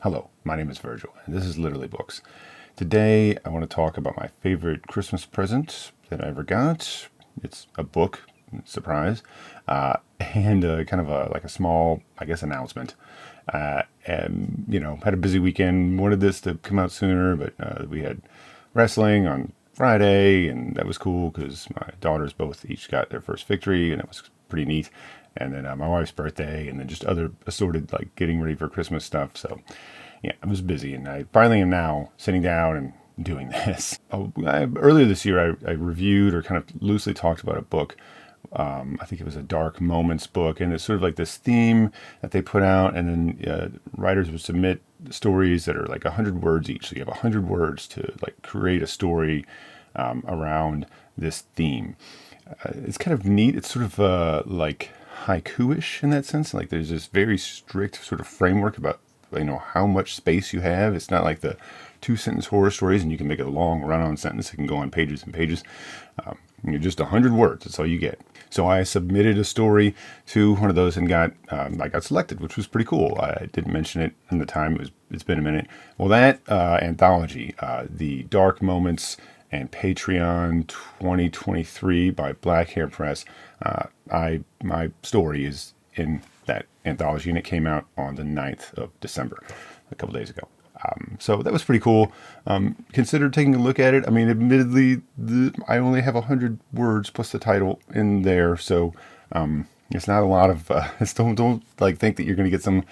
Hello, my name is Virgil, and this is Literally Books. Today, I want to talk about my favorite Christmas present that I ever got. It's a book, surprise, and kind of like a small, announcement. And had a busy weekend. Wanted this to come out sooner, but we had wrestling on Friday, and that was cool because my daughters both each got their first victory, and it was pretty neat. And then my wife's birthday, and then just other assorted like getting ready for Christmas stuff. So yeah, I was busy, and I finally am now sitting down and doing this. Earlier this year, I reviewed or kind of loosely talked about a book. I think it was a Dark Moments book, and it's sort of like this theme that they put out, and then writers would submit stories that are like 100 words each. So you have 100 words to like create a story around this theme. It's kind of neat. It's sort of like haiku-ish in that sense. Like there's this very strict sort of framework about how much space you have. It's not like the 2-sentence horror stories, and you can make a long run-on sentence. It can go on pages and pages. Just 100 words. That's all you get. So I submitted a story to one of those and I got selected, which was pretty cool. I didn't mention it in the time. It's been a minute. Well, that anthology, the Dark Moments and Patreon 2023 by Black Hare Press. My story is in that anthology, and it came out on the 9th of December, a couple days ago. So that was pretty cool. Consider taking a look at it. I mean, admittedly, I only have 100 words plus the title in there, so it's not a lot of. Don't like think that you're going to get something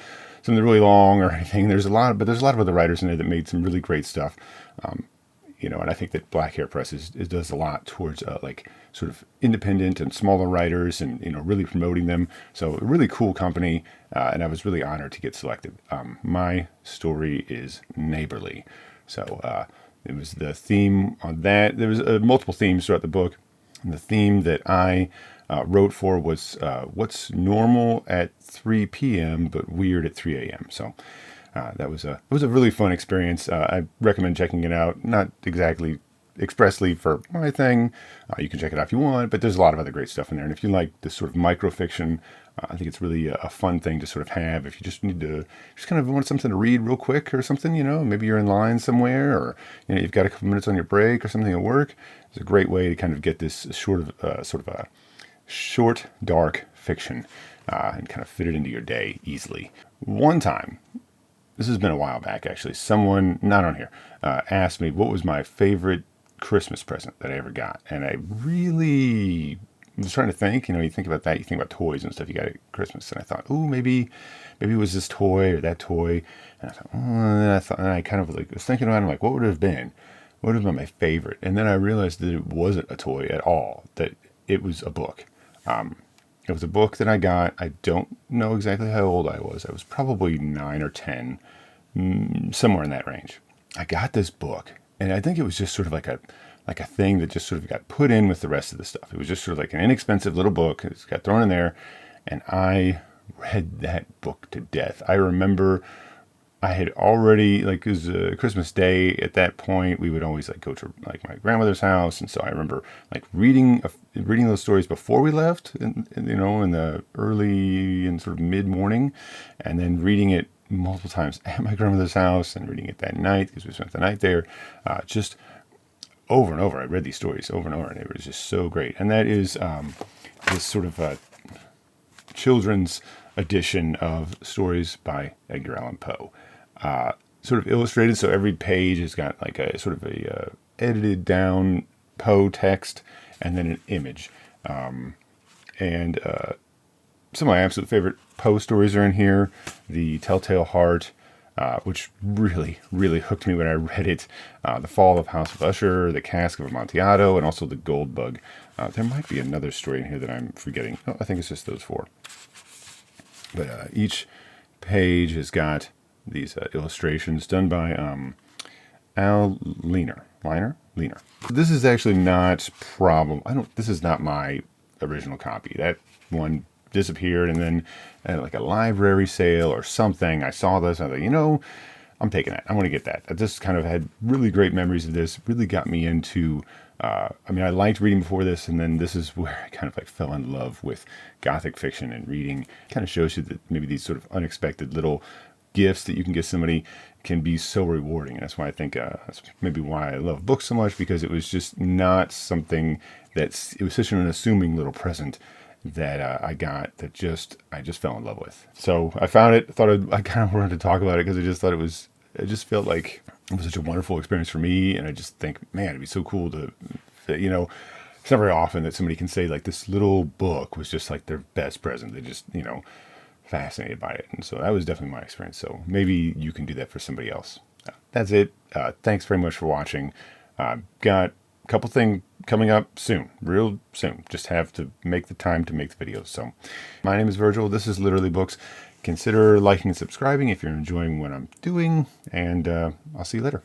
really long or anything. There's a lot of other writers in there that made some really great stuff. And I think that Black Hare Press does a lot towards like sort of independent and smaller writers, and really promoting them. So a really cool company, and I was really honored to get selected. My story is neighborly, so it was the theme on that. There was multiple themes throughout the book, and the theme that I wrote for was what's normal at 3 p.m. but weird at 3 a.m. So. It was a really fun experience. I recommend checking it out. Not exactly expressly for my thing. You can check it out if you want, but there's a lot of other great stuff in there. And if you like this sort of microfiction, I think it's really a fun thing to sort of have. If you just kind of want something to read real quick or something, maybe you're in line somewhere, or you've got a couple minutes on your break or something at work. It's a great way to kind of get this sort of a short, dark fiction and kind of fit it into your day easily. One time. This has been a while back, actually. Someone, not on here, asked me what was my favorite Christmas present that I ever got. And I really was trying to think. You think about that. You think about toys and stuff you got at Christmas. And I thought, maybe it was this toy or that toy. And I thought, and I kind of like was thinking about it. I'm like, what would it have been? What would have been my favorite? And then I realized that it wasn't a toy at all. That it was a book. It was a book that I got. I don't know exactly how old I was. I was probably 9 or 10, somewhere in that range. I got this book, and I think it was just sort of like a thing that just sort of got put in with the rest of the stuff. It was just sort of like an inexpensive little book. It got thrown in there, and I read that book to death. I remember I had already, like, it was Christmas Day at that point. We would always like go to like my grandmother's house, and so I remember like reading those stories before we left, in the early and sort of mid morning, and then reading it multiple times at my grandmother's house, and reading it that night because we spent the night there, just over and over. I read these stories over and over, and it was just so great. And that is this sort of children's edition of stories by Edgar Allan Poe. Sort of illustrated, so every page has got like a sort of a edited down Poe text and then an image. And some of my absolute favorite Poe stories are in here. The Telltale Heart, which really, really hooked me when I read it. The Fall of House of Usher, The Cask of Amontillado, and also The Gold Bug. There might be another story in here that I'm forgetting. Oh, I think it's just those 4. But each page has got these illustrations done by Al Leaner. This is actually not this is not my original copy. That one disappeared, and then at like a library sale or something, I saw this, and I thought, I'm taking that. I want to get that. I just kind of had really great memories of this. Really got me into I liked reading before this, and then this is where I kind of like fell in love with Gothic fiction and reading. Kind of shows you that maybe these sort of unexpected little gifts that you can give somebody can be so rewarding. And that's why I think that's maybe why I love books so much, because it was just not something it was such an unassuming little present that I got that I just fell in love with. So I found it, I kind of wanted to talk about it because I just thought it just felt like it was such a wonderful experience for me. And I just think, man, it'd be so cool to, it's not very often that somebody can say like this little book was just like their best present. They just, fascinated by it. And so that was definitely my experience. So maybe you can do that for somebody else. That's it. Thanks very much for watching. Got a couple things coming up soon, real soon. Just have to make the time to make the videos. So my name is Virgil. This is Literally Books. Consider liking and subscribing if you're enjoying what I'm doing. And I'll see you later.